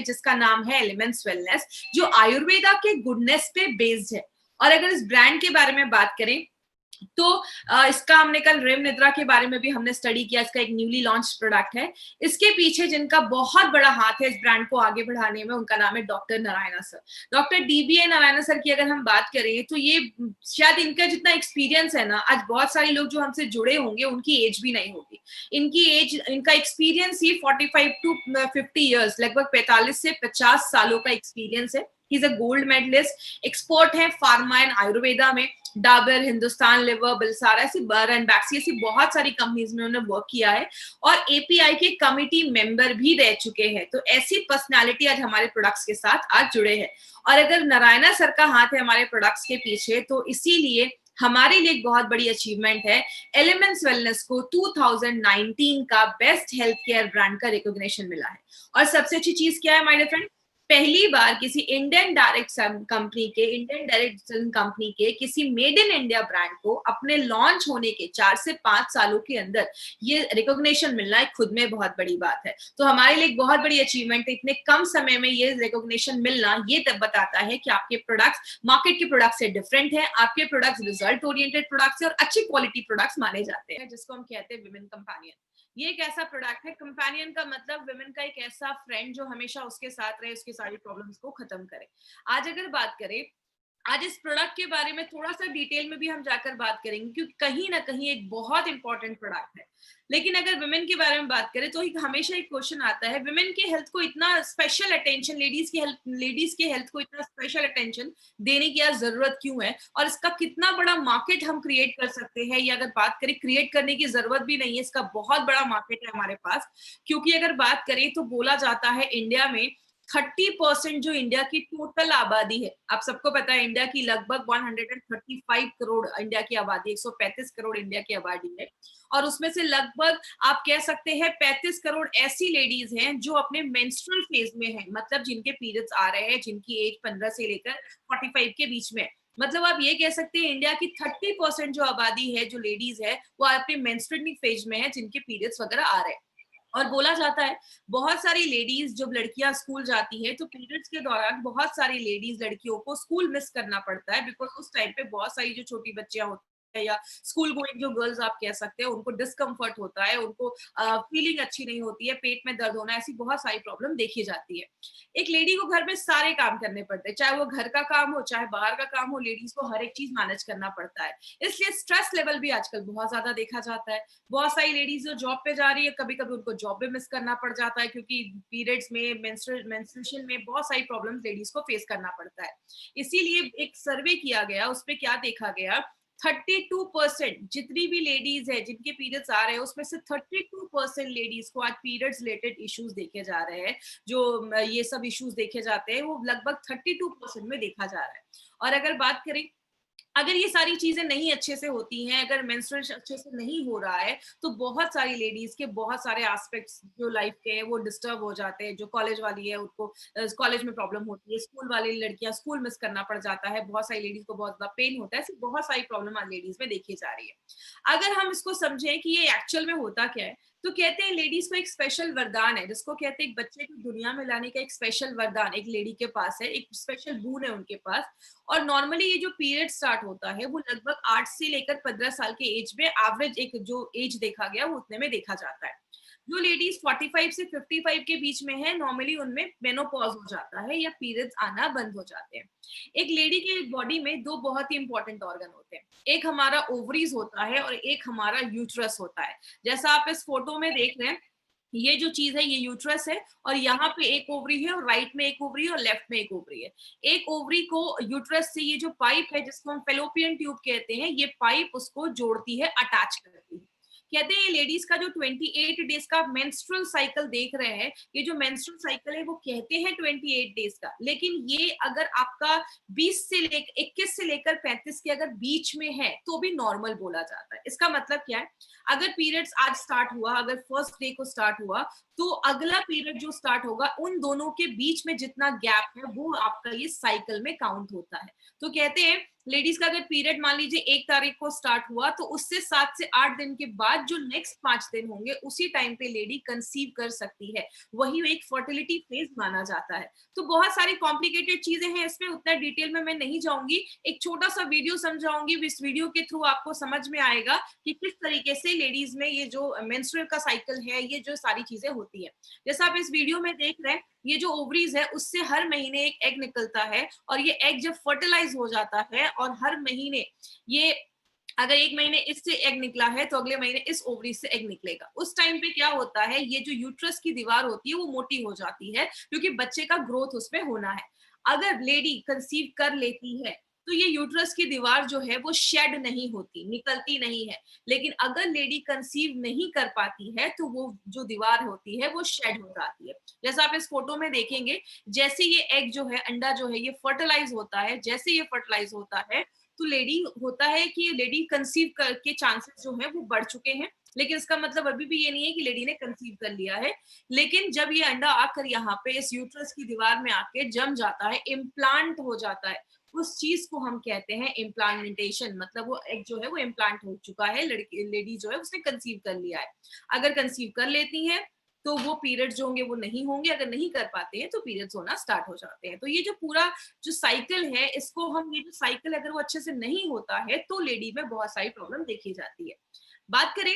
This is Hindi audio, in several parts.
जिसका नाम है एलिमेंट्स वेलनेस, जो आयुर्वेदा के गुडनेस पे बेस्ड है। और अगर इस ब्रांड के बारे में बात करें तो इसका हमने कल रेम निद्रा के बारे में भी हमने स्टडी किया। इसका एक न्यूली लॉन्च प्रोडक्ट है। इसके पीछे जिनका बहुत बड़ा हाथ है इस ब्रांड को आगे बढ़ाने में, उनका नाम है doctor Narayana sir. Doctor dBA Narayana sir की अगर हम बात करें तो ये शायद इनका जितना एक्सपीरियंस है ना, आज बहुत सारे लोग जो हमसे जुड़े होंगे उनकी एज भी नहीं होगी। इनकी एज, इनका एक्सपीरियंस ही 45 टू 50 ईयर्स, लगभग 45 से 50 सालों का एक्सपीरियंस है। He is a gold medalist, expert है फार्मा एंड आयुर्वेदा में। डाबर, हिंदुस्तान लिवर, बिलसारा, ऐसी बैक्सी, ऐसी बहुत सारी कंपनीज में उन्होंने वर्क किया है और एपीआई के कमिटी मेंबर भी रह चुके हैं। तो ऐसी पर्सनालिटी आज हमारे प्रोडक्ट्स के साथ आज जुड़े हैं। और अगर नारायणा सर का हाथ है हमारे प्रोडक्ट्स के पीछे, तो इसीलिए हमारे लिए एक बहुत बड़ी अचीवमेंट है। एलिमेंट्स वेलनेस को 2019 का बेस्ट हेल्थ केयर ब्रांड का रिकॉग्निशन मिला है। और सबसे अच्छी चीज क्या है माय डियर फ्रेंड, पहली बार किसी इंडियन डायरेक्ट कंपनी के किसी मेड इन इंडिया ब्रांड को अपने लॉन्च होने के 4 से 5 सालों के अंदर ये रिकॉग्निशन मिलना एक खुद में बहुत बड़ी बात है। तो हमारे लिए एक बहुत बड़ी अचीवमेंट है। इतने कम समय में ये रिकॉग्निशन मिलना, ये तब बताता है कि आपके प्रोडक्ट्स मार्केट के प्रोडक्ट से डिफरेंट है, आपके प्रोडक्ट्स रिजल्ट ओरिएंटेड प्रोडक्ट्स है और अच्छी क्वालिटी प्रोडक्ट्स माने जाते हैं, जिसको हम कहते हैं विमेन कंपेनियन। ये एक ऐसा प्रोडक्ट है, कंपेनियन का मतलब विमेन का एक ऐसा फ्रेंड जो हमेशा उसके साथ रहे, उसकी सारी प्रॉब्लम्स को खत्म करे। आज अगर बात करें, आज इस प्रोडक्ट के बारे में थोड़ा सा डिटेल में भी हम जाकर बात करेंगे, क्योंकि कहीं ना कहीं एक बहुत इंपॉर्टेंट प्रोडक्ट है। लेकिन अगर विमेन के बारे में बात करें तो हमेशा एक क्वेश्चन आता है, विमेन के हेल्थ को इतना स्पेशल अटेंशन, लेडीज के हेल्थ को इतना स्पेशल अटेंशन देने की जरूरत क्यों है, और इसका कितना बड़ा मार्केट हम क्रिएट कर सकते हैं। या अगर बात करें, क्रिएट करने की जरूरत भी नहीं है, इसका बहुत बड़ा मार्केट है हमारे पास। क्योंकि अगर बात करें तो बोला जाता है इंडिया में 30% जो इंडिया की टोटल आबादी है, आप सबको पता है इंडिया की लगभग 135 करोड़ इंडिया की आबादी, 135 करोड़ इंडिया की आबादी है। और उसमें से लगभग आप कह सकते हैं 35 करोड़ ऐसी लेडीज हैं जो अपने मेंस्ट्रुअल फेज में हैं, मतलब जिनके पीरियड्स आ रहे हैं, जिनकी एज 15 से लेकर 45 के बीच में। मतलब आप ये कह सकते हैं इंडिया की 30% जो आबादी है, जो लेडीज है, वो अपने मेंस्ट्रुअल फेज में है, जिनके पीरियड्स वगैरह आ रहे हैं। और बोला जाता है बहुत सारी लेडीज, जब लड़कियां स्कूल जाती है तो पीरियड्स के दौरान बहुत सारी लेडीज, लड़कियों को स्कूल मिस करना पड़ता है, बिकॉज उस टाइम पे बहुत सारी जो छोटी बच्चियां होती है या स्कूल गोइंग जो गर्ल्स आप कह सकते हैं, उनको डिस्कम्फर्ट होता है, उनको फीलिंग अच्छी नहीं होती है, पेट में दर्द होना, ऐसी बहुत सारी प्रॉब्लम देखी जाती है। एक लेडी को घर में सारे काम करने पड़ते हैं, चाहे वो घर का काम हो चाहे बाहर का काम हो, लेडीज को हर एक चीज मैनेज करना पड़ता है। इसलिए स्ट्रेस लेवल भी आजकल बहुत ज्यादा देखा जाता है। बहुत सारी लेडीज जो जॉब पे जा रही है, कभी कभी उनको जॉब पे मिस करना पड़ जाता है, क्योंकि पीरियड्स में, मेंस्ट्रुएशन में बहुत सारी प्रॉब्लम्स लेडीज को फेस करना पड़ता है। इसीलिए एक सर्वे किया गया, उसमें क्या देखा गया, 32% जितनी भी लेडीज है जिनके पीरियड्स आ रहे हैं, उसमें से 32% लेडीज को आज पीरियड्स रिलेटेड इश्यूज देखे जा रहे हैं। जो ये सब इश्यूज देखे जाते हैं वो लगभग 32% में देखा जा रहा है। और अगर बात करें, अगर ये सारी चीजें नहीं अच्छे से होती हैं, अगर मेंस्ट्रुएशन अच्छे से नहीं हो रहा है, तो बहुत सारी लेडीज के बहुत सारे एस्पेक्ट्स जो लाइफ के हैं वो डिस्टर्ब हो जाते हैं। जो कॉलेज वाली है उनको कॉलेज में प्रॉब्लम होती है, स्कूल वाली लड़कियां स्कूल मिस करना पड़ जाता है, बहुत सारी लेडीज को बहुत ज्यादा पेन होता है, ऐसी बहुत सारी प्रॉब्लम आज लेडीज में देखी जा रही है। अगर हम इसको समझें कि ये एक्चुअल में होता क्या है, तो कहते हैं लेडीज को एक स्पेशल वरदान है, जिसको कहते हैं एक बच्चे को दुनिया में लाने का एक स्पेशल वरदान एक लेडी के पास है, एक स्पेशल बून है उनके पास। और नॉर्मली ये जो पीरियड स्टार्ट होता है वो लगभग 8 से लेकर 15 साल के एज में, एवरेज एक जो एज देखा गया वो उतने में देखा जाता है। जो लेडीज 45 से 55 के बीच में है, नॉर्मली उनमें मेनोपॉज हो जाता है या पीरियड्स आना बंद हो जाते हैं। एक लेडी के बॉडी में दो बहुत ही इंपॉर्टेंट ऑर्गन होते हैं, एक हमारा ओवरीज होता है और एक हमारा यूट्रस होता है। जैसा आप इस फोटो में देख रहे हैं, ये जो चीज है ये यूट्रस है, और यहाँ पे एक ओवरी है, और राइट में एक ओवरी है और लेफ्ट में एक ओवरी है। एक ओवरी को यूट्रस से ये जो पाइप है जिसको हम फेलोपियन ट्यूब कहते हैं, ये पाइप उसको जोड़ती है, अटैच करती है। कहते हैं ये लेडीज का जो 28 डेज का मेंस्ट्रुअल साइकिल देख रहे हैं, ये जो मेंस्ट्रुअल साइकिल है वो कहते हैं 28 डेज का, लेकिन ये अगर आपका 21 से लेकर 35 के अगर बीच में है तो भी नॉर्मल बोला जाता है। इसका मतलब क्या है, अगर पीरियड्स आज स्टार्ट हुआ, अगर फर्स्ट डे को स्टार्ट हुआ, तो अगला पीरियड जो स्टार्ट होगा उन दोनों के बीच में जितना गैप है वो आपका ये साइकिल में काउंट होता है। तो कहते हैं लेडीज का अगर पीरियड मान लीजिए 1 तारीख को स्टार्ट हुआ तो उससे 7 से 8 दिन के बाद जो नेक्स्ट 5 दिन होंगे उसी टाइम पे लेडी कंसीव कर सकती है, वही एक फर्टिलिटी फेज माना जाता है। तो बहुत सारी कॉम्प्लिकेटेड चीजें हैं इसमें, उतना डिटेल में मैं नहीं जाऊंगी, एक छोटा सा वीडियो समझाऊंगी, इस वीडियो के थ्रू आपको समझ में आएगा कि किस तरीके से लेडीज में ये जो मेंस्ट्रुअल का साइकिल है, ये जो सारी चीजें होती है। जैसा आप इस वीडियो में देख रहे हैं, ये जो ओवरीज है उससे हर महीने एक एग निकलता है, और ये एग जब फर्टिलाइज हो जाता है और हर महीने ये, अगर एक महीने इससे एग निकला है तो अगले महीने इस ओवरी से एग निकलेगा। उस टाइम पे क्या होता है, ये जो यूट्रस की दीवार होती है वो मोटी हो जाती है, क्योंकि बच्चे का ग्रोथ उसमें होना है। अगर लेडी कंसीव कर लेती है तो ये यूट्रस की दीवार जो है वो शेड नहीं होती, निकलती नहीं है। लेकिन अगर लेडी कंसीव नहीं कर पाती है तो वो जो दीवार होती है वो शेड हो जाती है। जैसा आप इस फोटो में देखेंगे, जैसे ये एग जो है, अंडा जो है, ये फर्टिलाइज होता है, जैसे ये फर्टिलाइज होता है तो लेडी होता है कि लेडी कंसीव के चांसेस जो है वो बढ़ चुके हैं। लेकिन इसका मतलब अभी भी ये नहीं है कि लेडी ने कंसीव कर लिया है। लेकिन जब ये अंडा आकर यहाँ पे इस यूट्रस की दीवार में आके जम जाता है, इम्प्लांट हो जाता है, उस चीज को हम कहते हैं इम्प्लांटेशन। मतलब वो एग जो है वो इम्प्लांट हो चुका है, लड़की लेडी जो है उसने कंसीव कर लिया है। अगर कंसीव कर लेती है तो वो पीरियड्स जो होंगे वो नहीं होंगे, अगर नहीं कर पाते हैं तो पीरियड्स होना स्टार्ट हो जाते हैं। तो ये जो पूरा जो साइकिल है, इसको हम, ये जो साइकिल अगर वो अच्छे से नहीं होता है तो लेडी में बहुत सारी प्रॉब्लम देखी जाती है। बात करें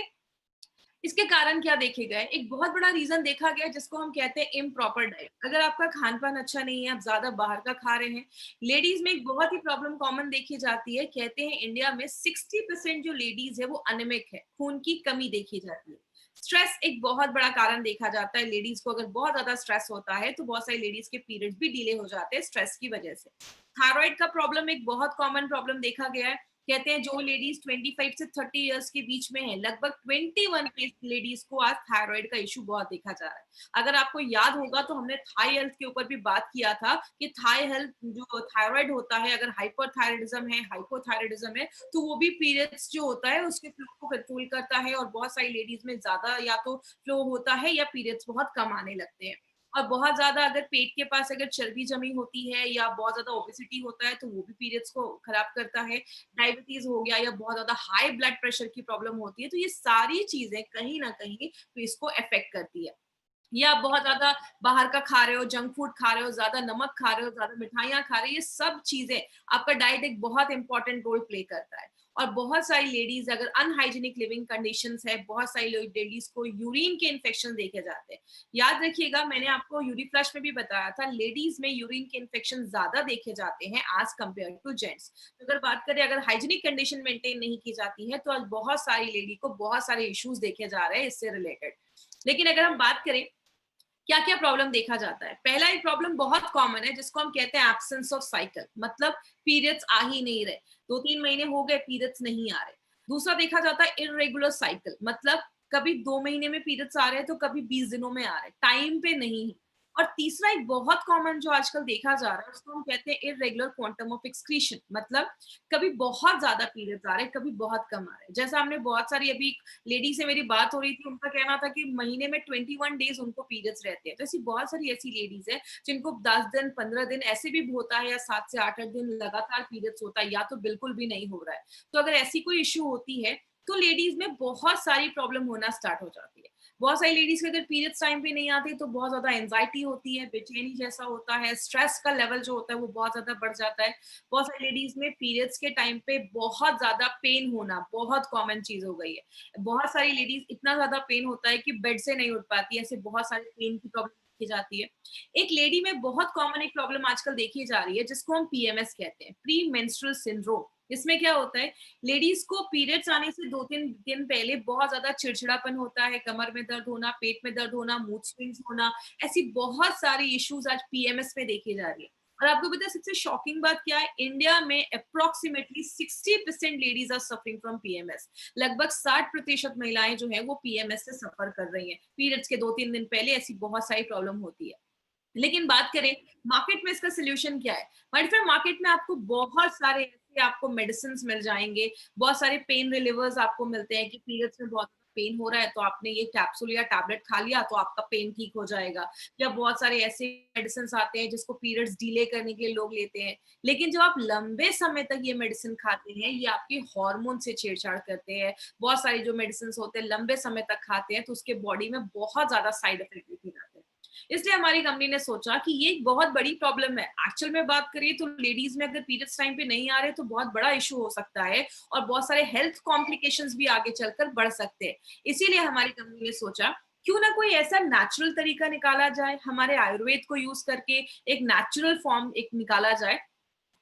इसके कारण क्या देखे गए, एक बहुत बड़ा रीजन देखा गया जिसको हम कहते हैं इम्प्रॉपर डाइट। अगर आपका खान पान अच्छा नहीं है, आप ज्यादा बाहर का खा रहे हैं, लेडीज में एक बहुत ही प्रॉब्लम कॉमन देखी जाती है। कहते हैं इंडिया में 60% जो लेडीज है वो अनिमिक है, खून की कमी देखी जाती है। स्ट्रेस एक बहुत बड़ा कारण देखा जाता है। लेडीज को अगर बहुत ज्यादा स्ट्रेस होता है तो बहुत सारी लेडीज के पीरियड्स भी डिले हो जाते हैं स्ट्रेस की वजह से। थायराइड का प्रॉब्लम एक बहुत कॉमन प्रॉब्लम देखा गया है। कहते हैं जो लेडीज 25 से 30 इयर्स के बीच में है, लगभग 21 लेडीज को आज थायराइड का इशू बहुत देखा जा रहा है। अगर आपको याद होगा तो हमने थाई हेल्थ के ऊपर भी बात किया था कि थाई हेल्थ जो थायराइड होता है, अगर हाइपरथायराइडिज्म है, हाइपोथायराइडिज्म है, तो वो भी पीरियड्स जो होता है उसके फ्लो को कंट्रोल करता है, और बहुत सारी लेडीज में ज्यादा या तो फ्लो होता है या पीरियड्स बहुत कम आने लगते हैं। और बहुत ज्यादा अगर पेट के पास अगर चर्बी जमी होती है या बहुत ज्यादा ओबेसिटी होता है तो वो भी पीरियड्स को खराब करता है। डायबिटीज हो गया या बहुत ज्यादा हाई ब्लड प्रेशर की प्रॉब्लम होती है, तो ये सारी चीजें कहीं ना कहीं तो इसको अफेक्ट करती है। या आप बहुत ज्यादा बाहर का खा रहे हो, जंक फूड खा रहे हो, ज्यादा नमक खा रहे हो, ज्यादा मिठाइयाँ खा रहे हो, ये सब चीजें, आपका डाइट एक बहुत इंपॉर्टेंट रोल प्ले करता है। और बहुत सारी लेडीज अगर अनहाइजीनिक लिविंग कंडीशंस है, बहुत सारी लेडीज को यूरिन के इन्फेक्शन देखे जाते हैं। याद रखिएगा, मैंने आपको यूरी फ्लश में भी बताया था, लेडीज में यूरिन के इन्फेक्शन ज्यादा देखे जाते हैं एज कम्पेयर टू जेंट्स। तो अगर बात करें, अगर हाइजीनिक कंडीशन मेंटेन नहीं की जाती है तो आज बहुत सारी लेडी को बहुत सारे इश्यूज देखे जा रहे हैं इससे रिलेटेड। लेकिन अगर हम बात करें क्या क्या प्रॉब्लम देखा जाता है, पहला एक प्रॉब्लम बहुत कॉमन है जिसको हम कहते हैं एब्सेंस ऑफ साइकिल, मतलब पीरियड्स आ ही नहीं रहे, 2-3 महीने हो गए पीरियड्स नहीं आ रहे। दूसरा देखा जाता है इरेगुलर साइकिल, मतलब कभी 2 महीने में पीरियड्स आ रहे हैं तो कभी 20 दिनों में आ रहे हैं, टाइम पे नहीं। और तीसरा एक बहुत कॉमन जो आजकल देखा जा रहा है उसको हम कहते हैं इरेगुलर क्वांटम ऑफ एक्सक्रीशन, मतलब कभी बहुत ज्यादा पीरियड्स आ रहे हैं, कभी बहुत कम आ रहे हैं। जैसा हमने बहुत सारी, अभी लेडी से मेरी बात हो रही थी, उनका कहना था कि महीने में 21 डेज उनको पीरियड्स रहते हैं। तो ऐसी बहुत सारी ऐसी लेडीज है जिनको 10 दिन 15 दिन ऐसे भी होता है, या 7 से 8 दिन लगातार पीरियड्स होता है, या तो बिल्कुल भी नहीं हो रहा है। तो अगर ऐसी कोई इश्यू होती है तो लेडीज में बहुत सारी प्रॉब्लम होना स्टार्ट हो जाती है। बहुत सारी लेडीज के अगर पीरियड्स टाइम पे नहीं आती तो बहुत ज्यादा एंजाइटी होती है, बेचैनी जैसा होता है, स्ट्रेस का लेवल जो होता है वो बहुत ज्यादा बढ़ जाता है। बहुत सारी लेडीज में पीरियड्स के टाइम पे बहुत ज्यादा पेन होना बहुत कॉमन चीज हो गई है। बहुत सारी लेडीज इतना ज्यादा पेन होता है कि बेड से नहीं उठ पाती है, ऐसे बहुत सारी पेन की प्रॉब्लम देखी जाती है। एक लेडी में बहुत कॉमन एक प्रॉब्लम आजकल देखी जा रही है जिसको हम पीएमएस कहते हैं, प्री मेंस्ट्रुअल सिंड्रोम। इसमें क्या होता है, लेडीज को पीरियड्स आने से 2-3 दिन पहले बहुत ज्यादा चिड़चिड़ापन होता है, कमर में दर्द होना, पेट में दर्द होना, मूड स्विंग्स होना, ऐसी बहुत सारी इश्यूज आज पीएमएस में देखी जा रही है। और आपको पता है सबसे शॉकिंग बात क्या है, इंडिया में approximately 60% ladies are suffering from PMS. लगभग 60% महिलाएं जो है वो पीएमएस से सफर कर रही हैं। पीरियड्स के 2-3 दिन पहले ऐसी बहुत सारी प्रॉब्लम होती है। लेकिन बात करें मार्केट में इसका सोल्यूशन क्या है, माय फ्रेंड, मार्केट में आपको बहुत सारे ऐसे आपको मेडिसिन मिल जाएंगे, बहुत सारे पेन रिलीवर्स आपको मिलते हैं कि पीरियड्स में बहुत पेन हो रहा है तो आपने ये कैप्सूल या टैबलेट खा लिया तो आपका पेन ठीक हो जाएगा। या बहुत सारे ऐसे मेडिसिन आते हैं जिसको पीरियड्स डिले करने के लिए लोग लेते हैं। लेकिन जब आप लंबे समय तक ये मेडिसिन खाते हैं, ये आपके हार्मोन से छेड़छाड़ करते हैं। बहुत सारी जो मेडिसिन होते हैं लंबे समय तक खाते हैं तो उसके बॉडी में बहुत ज्यादा साइड इफेक्ट दिखे जाते हैं। इसलिए हमारी कंपनी ने सोचा कि ये एक बहुत बड़ी प्रॉब्लम है। एक्चुअल में बात करिए तो लेडीज में अगर पीरियड्स टाइम पे नहीं आ रहे तो बहुत बड़ा इशू हो सकता है और बहुत सारे हेल्थ कॉम्प्लिकेशंस भी आगे चलकर बढ़ सकते हैं। इसीलिए हमारी कंपनी ने सोचा क्यों ना कोई ऐसा नेचुरल तरीका निकाला जाए, हमारे आयुर्वेद को यूज करके एक नेचुरल फॉर्म एक निकाला जाए।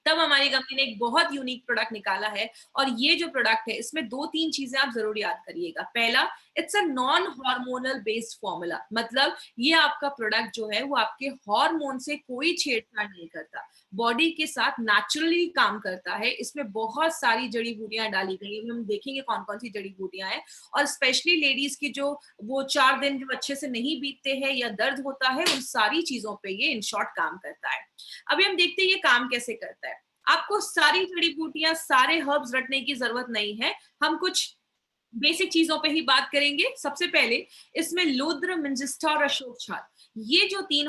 तब हमारी कंपनी ने एक बहुत यूनिक प्रोडक्ट निकाला है और ये जो प्रोडक्ट है इसमें 2-3 चीजें आप जरूर याद करिएगा। पहला, it's a non hormonal based formula, मतलब ये आपका प्रोडक्ट जो है वो आपके हार्मोन से कोई छेड़छाड़ नहीं करता, बॉडी के साथ नेचुरली काम करता है। इसमें बहुत सारी जड़ी बूटियां डाली गई है, हम देखेंगे कौन कौन सी जड़ी बूटियां हैं। और स्पेशली लेडीज की जो वो 4 दिन जो अच्छे से नहीं बीतते हैं या दर्द होता है, उन सारी चीजों पे ये इन शॉर्ट काम करता है। अभी हम देखते हैं ये काम कैसे करता है। आपको सारी जड़ी बूटियां, सारे हर्ब्स रटने की जरूरत नहीं है। हम कुछ बेसिक चीजों पे ही बात करेंगे। सबसे पहले इसमें लूद्र, मिंजिस्टा और अशोक छाल, ये जो 3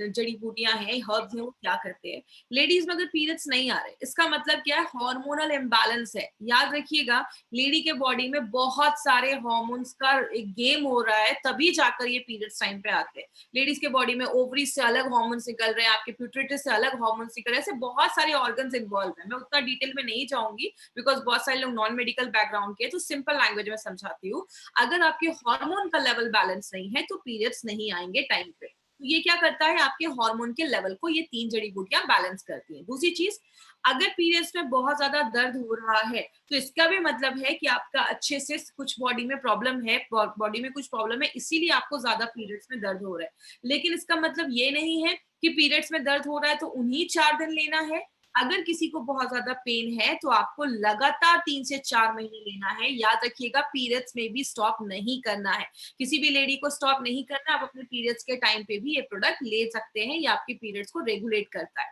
जड़ी बूटियां हैं, हर्ब्स हैं, वो क्या करते हैं? लेडीज में अगर पीरियड्स नहीं आ रहे, इसका मतलब क्या है? हार्मोनल इम्बैलेंस है। याद रखिएगा, लेडी के बॉडी में बहुत सारे हार्मोन्स का एक गेम हो रहा है, तभी जाकर ये पीरियड्स टाइम पे आते हैं। लेडीज के बॉडी में ओवरी से अलग हार्मोन्स निकल रहे हैं, आपके प्यूटरिटस से अलग हार्मोन्स निकल रहे हैं, ऐसे बहुत सारे ऑर्गन्स इन्वॉल्व हैं। मैं उतना डिटेल में नहीं जाऊंगी बिकॉज बहुत सारे लोग नॉन मेडिकल बैकग्राउंड के, तो सिंपल लैंग्वेज में समझाती हूँ। अगर आपके हार्मोन का लेवल बैलेंस नहीं है तो पीरियड्स नहीं आएंगे टाइम पे। तो ये क्या करता है? आपके हार्मोन के लेवल को ये 3 जड़ी बूटियां बैलेंस करती हैं। दूसरी चीज, अगर पीरियड्स में बहुत ज्यादा दर्द हो रहा है तो इसका भी मतलब है कि आपका अच्छे से कुछ बॉडी में प्रॉब्लम है, बॉडी में कुछ प्रॉब्लम है, इसीलिए आपको ज्यादा पीरियड्स में दर्द हो रहा है। लेकिन इसका मतलब ये नहीं है कि पीरियड्स में दर्द हो रहा है तो उन्हीं 4 दिन लेना है। अगर किसी को बहुत ज्यादा पेन है तो आपको लगातार 3 से 4 महीने लेना है। याद रखिएगा, पीरियड्स में भी स्टॉप नहीं करना है। किसी भी लेडी को स्टॉप नहीं करना। आप अपने पीरियड्स के टाइम पे भी ये प्रोडक्ट ले सकते हैं। ये आपके पीरियड्स को रेगुलेट करता है।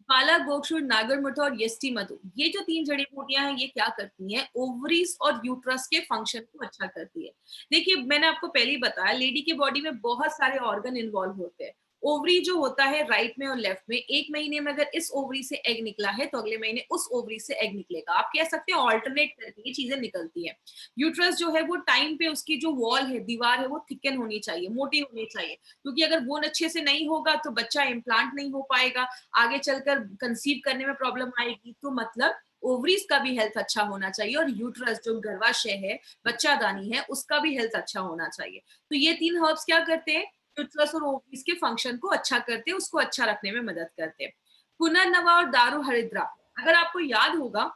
पाला, गोक्षुर, नागरमुठा और यष्टि मधु, ये जो 3 जड़ी बूटियां हैं, ये क्या करती हैं? ओवरीज और यूट्रस के फंक्शन को अच्छा करती है। देखिए, मैंने आपको पहले ही बताया, लेडी के बॉडी में बहुत सारे ऑर्गन इन्वॉल्व होते हैं। ओवरी जो होता है राइट में और लेफ्ट में, एक महीने में अगर इस ओवरी से एग निकला है तो अगले महीने उस ओवरी से एग निकलेगा। आप कह सकते हैं ऑल्टरनेट करके ये चीजें निकलती है। यूट्रस जो है वो टाइम पे, उसकी जो वॉल है, दीवार है, वो थिकन होनी चाहिए, मोटी होनी चाहिए, क्योंकि अगर वो अच्छे से नहीं होगा तो बच्चा इम्प्लांट नहीं हो पाएगा, आगे चलकर कंसीव करने में प्रॉब्लम आएगी। तो मतलब ओवरीज का भी हेल्थ अच्छा होना चाहिए और यूट्रस जो गर्भाशय है, बच्चादानी है, उसका भी हेल्थ अच्छा होना चाहिए। तो ये 3 हर्ब्स क्या करते हैं? यूट्रस और ओवरीज के फंक्शन को अच्छा करते हैं, उसको अच्छा रखने में मदद करते हैं। पुनर्नवा और दारू हरिद्रा, अगर आपको याद होगा,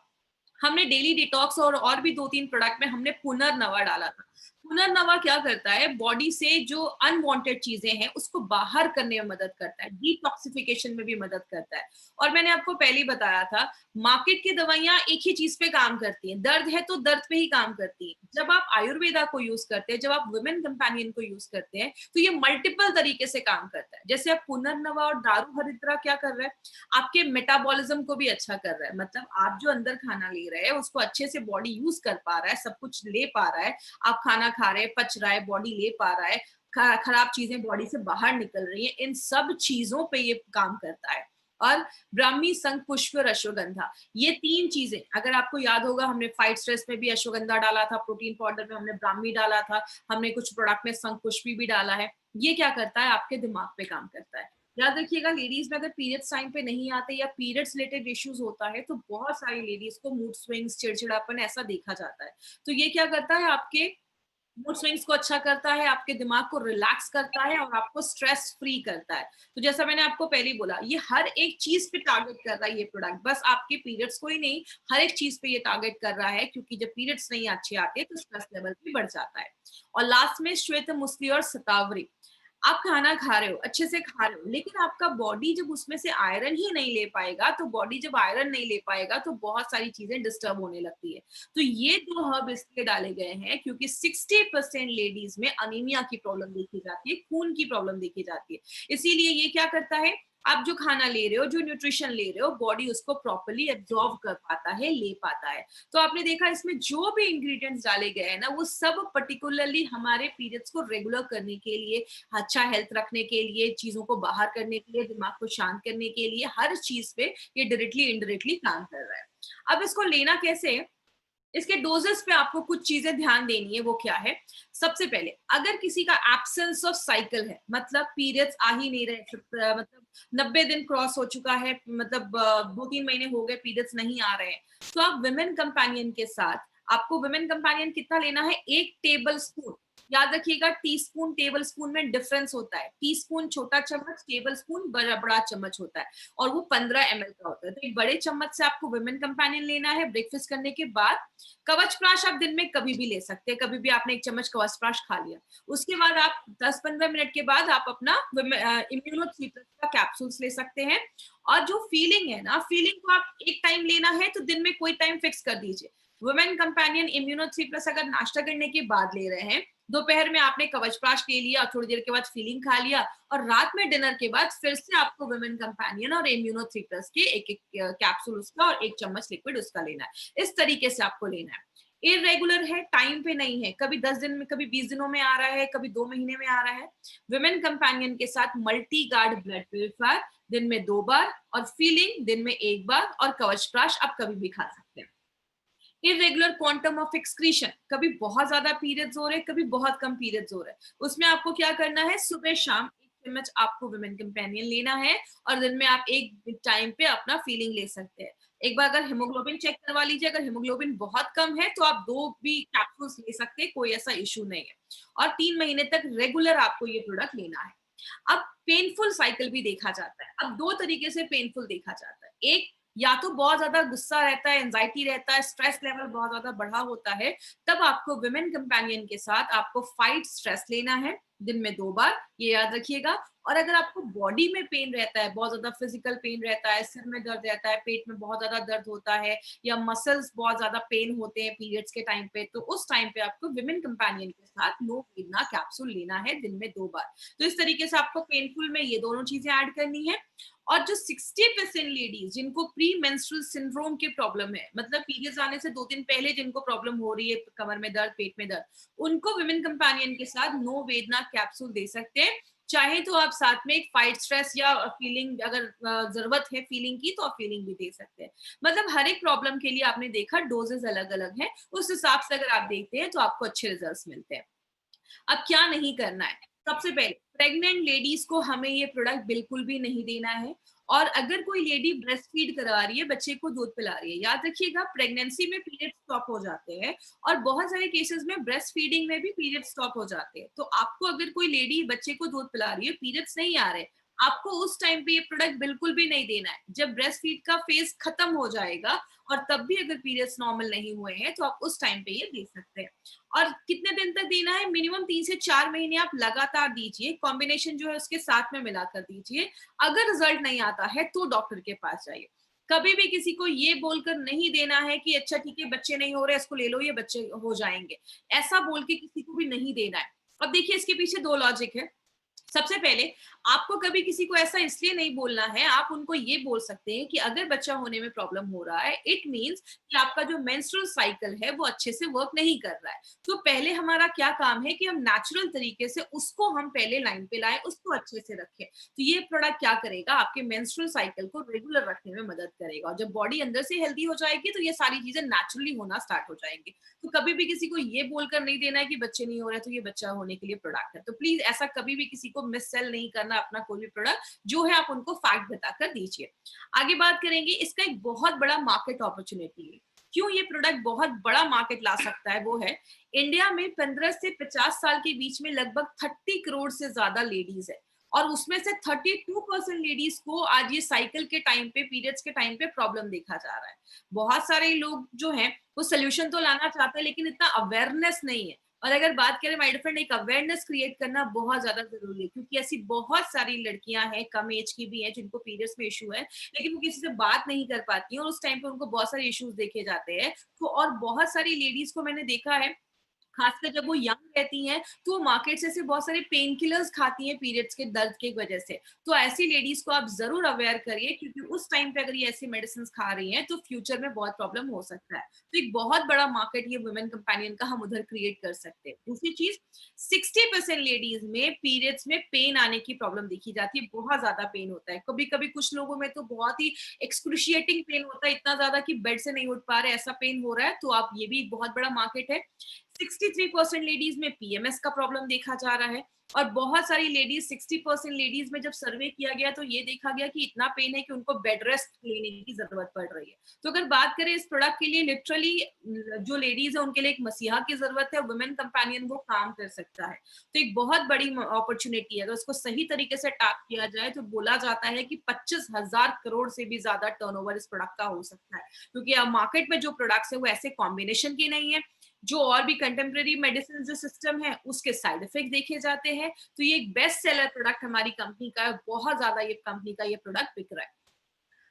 हमने डेली डिटॉक्स और भी 2-3 प्रोडक्ट में हमने पुनर्नवा डाला था। पुनर्नवा क्या करता है? बॉडी से जो अनवांटेड चीजें हैं उसको बाहर करने में मदद करता है, डिटॉक्सिफिकेशन में भी मदद करता है। और मैंने आपको पहले ही बताया था, मार्केट की दवाइयां एक ही चीज पे काम करती हैं, दर्द है तो दर्द पे ही काम करती हैं। जब आप आयुर्वेदा को यूज करते हैं, जब आप वुमेन कंपेनियन को यूज करते हैं, तो ये मल्टीपल तरीके से काम करता है। जैसे आप पुनर्नवा और दारू हरिद्रा क्या कर रहा है? आपके मेटाबॉलिज्म को भी अच्छा कर रहा है, मतलब आप जो अंदर खाना ले रहे हैं उसको अच्छे से बॉडी यूज कर पा रहा है, सब कुछ ले पा रहा है। आप खाना खा रहे हैं, पच रहा है, बॉडी ले पा रहा है, खराब चीजें बॉडी से बाहर निकल रही हैं, इन सब चीजों पे ये काम करता है। और ब्राह्मी, संख पुष्प और अश्वगंधा, ये 3 चीजें, अगर आपको याद होगा, हमने फाइट स्ट्रेस में भी अश्वगंधा डाला था, प्रोटीन पाउडर में हमने ब्राह्मी डाला था, हमने कुछ प्रोडक्ट में संख पुष्पी भी डाला है। ये क्या करता है? आपके दिमाग पे काम करता है। याद रखिएगा, लेडीज में अगर पीरियड्स टाइम पे नहीं आते या पीरियड्स रिलेटेड इश्यूज होता है तो बहुत सारी लेडीज को मूड स्विंग्स, चिड़चिड़ापन ऐसा देखा जाता है। तो ये क्या करता है? आपके मूड स्विंग्स को अच्छा करता है, आपके दिमाग को रिलैक्स करता है और आपको स्ट्रेस फ्री करता है। तो जैसा मैंने आपको पहले ही बोला, ये हर एक चीज पे टारगेट कर रहा है ये प्रोडक्ट, बस आपके पीरियड्स को ही नहीं, हर एक चीज पे ये टारगेट कर रहा है, क्योंकि जब पीरियड्स नहीं अच्छे आते तो स्ट्रेस लेवल भी बढ़ जाता है। और लास्ट में श्वेत मुसली और शतावरी, आप खाना खा रहे हो, अच्छे से खा रहे हो, लेकिन आपका बॉडी जब उसमें से आयरन ही नहीं ले पाएगा, तो बॉडी जब आयरन नहीं ले पाएगा तो बहुत सारी चीजें डिस्टर्ब होने लगती है। तो ये 2 हर्ब इसलिए डाले गए हैं क्योंकि 60% लेडीज में अनीमिया की प्रॉब्लम देखी जाती है, खून की प्रॉब्लम देखी जाती है। इसीलिए ये क्या करता है? आप जो खाना ले रहे हो, जो न्यूट्रिशन ले रहे हो, बॉडी उसको प्रॉपर्ली एब्जॉर्ब कर पाता है, ले पाता है। तो आपने देखा इसमें जो भी इंग्रेडिएंट्स डाले गए हैं ना, वो सब पर्टिकुलरली हमारे पीरियड्स को रेगुलर करने के लिए, अच्छा हेल्थ रखने के लिए, चीजों को बाहर करने के लिए, दिमाग को शांत करने के लिए, हर चीज पे ये डायरेक्टली इनडायरेक्टली काम कर रहा है। अब इसको लेना कैसे है, इसके डोजेस पे आपको कुछ चीजें ध्यान देनी है। वो क्या है, सबसे पहले अगर किसी का एब्सेंस ऑफ साइकिल है, मतलब पीरियड्स आ ही नहीं रहे, मतलब 90 दिन क्रॉस हो चुका है, मतलब 2-3 महीने हो गए पीरियड्स नहीं आ रहे हैं, तो आप विमेन कंपेनियन के साथ, आपको विमेन कंपेनियन कितना लेना है, 1 टेबल स्पून। याद रखिएगा, टीस्पून टेबल स्पून में डिफरेंस होता है। टीस्पून छोटा चम्मच, टेबल स्पून बड़ा बड़ा चम्मच होता है, और वो 15 ml का होता है। तो एक बड़े चम्मच से आपको विमेन कंपेनियन लेना है ब्रेकफास्ट करने के बाद। कवच प्राश आप दिन में कभी भी ले सकते हैं, कभी भी आपने 1 चम्मच कवच प्राश खा लिया, उसके बाद आप 10-15 मिनट के बाद आप अपना इम्यूनो का कैप्सूल्स ले सकते हैं। और जो फीलिंग है ना, फीलिंग को आप एक टाइम लेना है तो दिन में कोई टाइम फिक्स कर दीजिए। वुमेन कंपेनियन इम्यूनो 3+ अगर नाश्ता करने के बाद ले रहे हैं, दोपहर में आपने कवच प्राश ले लिया, थोड़ी देर के बाद फीलिंग खा लिया, और रात में डिनर के बाद फिर से आपको वुमेन कंपेनियन और इम्यूनो 3+ के एक एक कैप्सूल उसका और 1 चम्मच लिक्विड उसका लेना है। इस तरीके से आपको लेना है। इरेगुलर है, टाइम पे नहीं है, कभी 10 दिन में, कभी 20 दिनों में आ रहा है, कभी 2 महीने में आ रहा है। विमेन कंपेनियन के साथ मल्टी गार्ड ब्लड प्यूरिफायर दिन में 2 बार, और फीलिंग दिन में 1 बार, और कवच प्राश आप कभी भी खा सकते हैं। इरेगुलर क्वांटम ऑफ एक्सक्रीशन, कभी बहुत ज्यादा पीरियड्स हो रहे हैं, कभी बहुत कम पीरियड्स हो रहे हैं, उसमें आपको क्या करना है, सुबह शाम 1 चम्मच आपको विमेन कंपेनियन लेना है, और दिन में आप एक टाइम पे अपना फीलिंग ले सकते हैं। एक बार अगर हेमोग्लोबिन चेक करवा लीजिए, अगर हेमोग्लोबिन बहुत कम है तो आप 2 भी कैप्सूल्स ले सकते हैं, कोई ऐसा इशू नहीं है। और 3 महीने तक रेगुलर आपको ये प्रोडक्ट लेना है। अब पेनफुल साइकिल भी देखा जाता है। अब 2 तरीके से पेनफुल देखा जाता है। एक, या तो बहुत ज्यादा गुस्सा रहता है, एंजाइटी रहता है, स्ट्रेस लेवल बहुत ज्यादा बढ़ा होता है, तब आपको विमेन कंपेनियन के साथ आपको फाइट स्ट्रेस लेना है दिन में 2 बार, ये याद रखिएगा। और अगर आपको बॉडी में पेन रहता है, बहुत ज्यादा फिजिकल पेन रहता है, सिर में दर्द रहता है, पेट में बहुत ज्यादा दर्द होता है, या मसल्स बहुत ज्यादा पेन होते हैं पीरियड्स के टाइम पे, तो उस टाइम पे आपको विमेन कंपेनियन के साथ नो वेदना कैप्सूल लेना है दिन में 2 बार। तो इस तरीके से आपको पेनफुल में ये दोनों चीजें ऐड करनी है। और जो 60% लेडीज जिनको प्री मेंस्ट्रुअल सिंड्रोम की प्रॉब्लम है, मतलब पीरियड्स आने से 2 दिन पहले जिनको प्रॉब्लम हो रही है, कमर में दर्द, पेट में दर्द, उनको विमेन कंपेनियन के साथ नो वेदना कैप्सूल दे सकते हैं। चाहे तो आप साथ में एक फाइट स्ट्रेस या फीलिंग, अगर जरूरत है फीलिंग की, तो आप फीलिंग भी दे सकते हैं। मतलब हर एक प्रॉब्लम के लिए आपने देखा डोजेस अलग अलग है, उस हिसाब से अगर आप देखते हैं तो आपको अच्छे रिजल्ट्स मिलते हैं। अब क्या नहीं करना है, सबसे पहले प्रेग्नेंट लेडीज को हमें ये प्रोडक्ट बिल्कुल भी नहीं देना है। और अगर कोई लेडी ब्रेस्ट फीड करवा रही है, बच्चे को दूध पिला रही है, याद रखिएगा प्रेगनेंसी में पीरियड स्टॉप हो जाते हैं, और बहुत सारे केसेस में ब्रेस्ट फीडिंग में भी पीरियड स्टॉप हो जाते हैं। तो आपको अगर कोई लेडी बच्चे को दूध पिला रही है, पीरियड्स नहीं आ रहे, आपको उस टाइम पे ये प्रोडक्ट बिल्कुल भी नहीं देना है। जब ब्रेस्ट फीड का फेज खत्म हो जाएगा, और तब भी अगर पीरियड्स नॉर्मल नहीं हुए हैं, तो आप उस टाइम पे ये दे सकते हैं। और कितने दिन तक देना है, मिनिमम 3 से 4 महीने आप लगातार दीजिए, कॉम्बिनेशन जो है उसके साथ में मिलाकर दीजिए। अगर रिजल्ट नहीं आता है तो डॉक्टर के पास जाइए। कभी भी किसी को ये बोलकर नहीं देना है कि अच्छा ठीक है बच्चे नहीं हो रहे, इसको ले लो ये बच्चे हो जाएंगे, ऐसा बोल के किसी को भी नहीं देना है। अब देखिए इसके पीछे 2 लॉजिक है। सबसे पहले, आपको कभी किसी को ऐसा इसलिए नहीं बोलना है, आप उनको ये बोल सकते हैं कि अगर बच्चा होने में प्रॉब्लम हो रहा है, इट मींस कि आपका जो मेंस्ट्रुअल साइकिल है वो अच्छे से वर्क नहीं कर रहा है। तो पहले हमारा क्या काम है कि हम नेचुरल तरीके से उसको हम पहले लाइन पे लाएं, उसको अच्छे से रखें। तो ये प्रोडक्ट क्या करेगा, आपके मेंस्ट्रुअल साइकिल को रेगुलर रखने में मदद करेगा, और जब बॉडी अंदर से हेल्दी हो जाएगी तो ये सारी चीजें नेचुरली होना स्टार्ट हो जाएंगी। तो कभी भी किसी को ये बोलकर नहीं देना है कि बच्चे नहीं हो रहे तो ये बच्चा होने के लिए प्रोडक्ट है। तो प्लीज ऐसा कभी भी किसी को मिस सेल नहीं करना अपना कोई भी प्रोडक्ट, जो है आप उनको फैक्ट बताकर दीजिए। आगे बात करेंगे, इसका एक बहुत बड़ा मार्केट अपॉर्चुनिटी है। क्यों ये प्रोडक्ट बहुत बड़ा मार्केट ला सकता है, वो है इंडिया में 15 से 50 साल के बीच में लगभग 30 करोड़ से ज्यादा लेडीज है, और उसमें से 32% लेडीज को आज ये साइकिल के टाइम पे, पीरियड्स के टाइम पे प्रॉब्लम देखा जा रहा है। बहुत सारे लोग जो हैं वो सोल्यूशन तो लाना चाहते हैं, लेकिन इतना अवेयरनेस नहीं है। और अगर बात करें माय फ्रेंड, एक अवेयरनेस क्रिएट करना बहुत ज्यादा जरूरी है, क्योंकि ऐसी बहुत सारी लड़कियां हैं, कम एज की भी हैं, जिनको पीरियड्स में इशू है, लेकिन वो किसी से बात नहीं कर पाती हैं, और उस टाइम पे उनको बहुत सारे इश्यूज देखे जाते हैं। तो और बहुत सारी लेडीज को मैंने देखा है खासकर जब वो यंग रहती हैं, तो वो मार्केट से ऐसे बहुत सारे पेन किलर्स खाती हैं पीरियड्स के दर्द की वजह से। तो ऐसी लेडीज को आप ज़रूर अवेयर करिए, क्योंकि उस टाइम पे अगर ये ऐसी मेडिसिन्स खा रही हैं, तो फ्यूचर में बहुत प्रॉब्लम हो सकता है। तो एक बहुत बड़ा मार्केट ये वुमेन कंपेनियन का हम उधर क्रिएट कर सकते हैं। दूसरी चीज़, 60% लेडीज में पीरियड्स में पेन आने की प्रॉब्लम देखी जाती है, बहुत ज़्यादा पेन होता है। कभी-कभी कुछ लोगों में तो बहुत ही एक्सक्रूशिएटिंग पेन होता है, इतना ज़्यादा कि बेड से नहीं उठ पा रहे, ऐसा पेन हो रहा है, तो आप ये भी एक बहुत बड़ा मार्केट है। 63% लेडीज में पीएमएस का प्रॉब्लम देखा जा रहा है, और बहुत सारी लेडीज, 60% लेडीज में जब सर्वे किया गया तो ये देखा गया कि इतना पेन है कि उनको बेड रेस्ट लेने की जरूरत पड़ रही है। तो अगर बात करें इस प्रोडक्ट के लिए, लिटरली जो लेडीज है उनके लिए एक मसीहा की जरूरत है, वुमेन कंपेनियन वो काम कर सकता है। तो एक बहुत बड़ी अपॉर्चुनिटी है, अगर उसको सही तरीके से टैप किया जाए तो बोला जाता है कि 25,000 करोड़ से भी ज्यादा टर्नओवर इस प्रोडक्ट का हो सकता है। क्योंकि अब मार्केट में जो प्रोडक्ट्स है वो ऐसे कॉम्बिनेशन के नहीं है, जो और भी कंटेम्प्रेरी मेडिसिन जो सिस्टम है उसके साइड इफेक्ट देखे जाते हैं। तो ये एक बेस्ट सेलर प्रोडक्ट हमारी कंपनी का है, बहुत ज्यादा ये कंपनी का ये प्रोडक्ट बिक रहा है।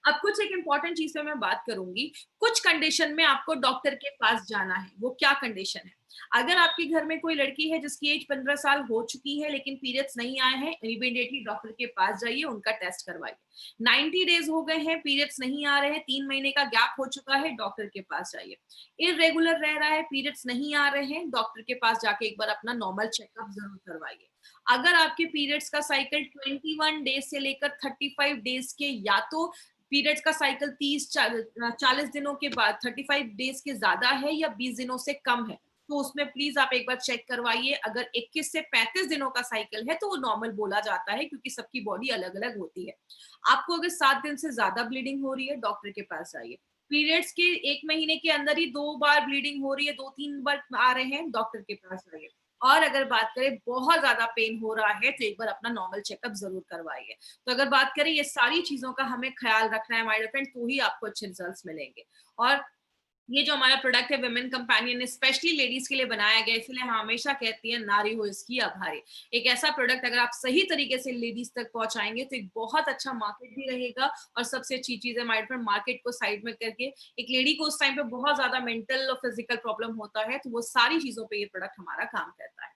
अब कुछ एक इंपॉर्टेंट चीज पे मैं बात करूंगी। कुछ कंडीशन में आपको डॉक्टर के पास जाना है, वो क्या कंडीशन है? अगर आपके घर में कोई लड़की है जिसकी एज 15 साल हो चुकी है लेकिन पीरियड्स नहीं आए हैं, इमीडिएटली डॉक्टर के पास जाइए, उनका टेस्ट करवाइए। 90 डेज हो गए हैं, पीरियड्स नहीं आ रहे हैं, 3 महीने का गैप हो चुका है, डॉक्टर के पास जाइए। इरेगुलर रह रहा है, पीरियड्स नहीं आ रहे हैं, डॉक्टर के पास जाके एक बार अपना नॉर्मल चेकअप जरूर करवाइए। अगर आपके पीरियड्स का साइकिल 21 डेज से लेकर 35 डेज के, या तो पीरियड्स का साइकिल 30-40 दिनों के बाद 35 डेज के ज्यादा है या 20 दिनों से कम है, तो उसमें प्लीज आप एक बार चेक करवाइए। अगर 21 से 35 दिनों का साइकिल है तो वो नॉर्मल बोला जाता है, क्योंकि सबकी बॉडी अलग अलग होती है। आपको अगर 7 दिन से ज्यादा ब्लीडिंग हो रही है, डॉक्टर के पास जाइए। पीरियड्स के 1 महीने के अंदर ही 2 बार ब्लीडिंग हो रही है, 2-3 बार आ रहे हैं, डॉक्टर के पास जाइए। और अगर बात करें बहुत ज्यादा पेन हो रहा है, तो एक बार अपना नॉर्मल चेकअप जरूर करवाइए। तो अगर बात करें ये सारी चीजों का हमें ख्याल रखना है माय फ्रेंड, तो ही आपको अच्छे रिजल्ट्स मिलेंगे। और ये जो हमारा प्रोडक्ट है वुमेन कंपेनियन, स्पेशली लेडीज के लिए बनाया गया है, इसलिए हम हमेशा कहती हैं नारी हो इसकी आभारी। एक ऐसा प्रोडक्ट अगर आप सही तरीके से लेडीज तक पहुंचाएंगे तो एक बहुत अच्छा मार्केट भी रहेगा। और सबसे अच्छी चीज है हमारे फ्रेंड, मार्केट को साइड में करके, एक लेडी को उस टाइम पे बहुत ज्यादा मेंटल और फिजिकल प्रॉब्लम होता है, तो वो सारी चीजों पे ये प्रोडक्ट हमारा काम करता है।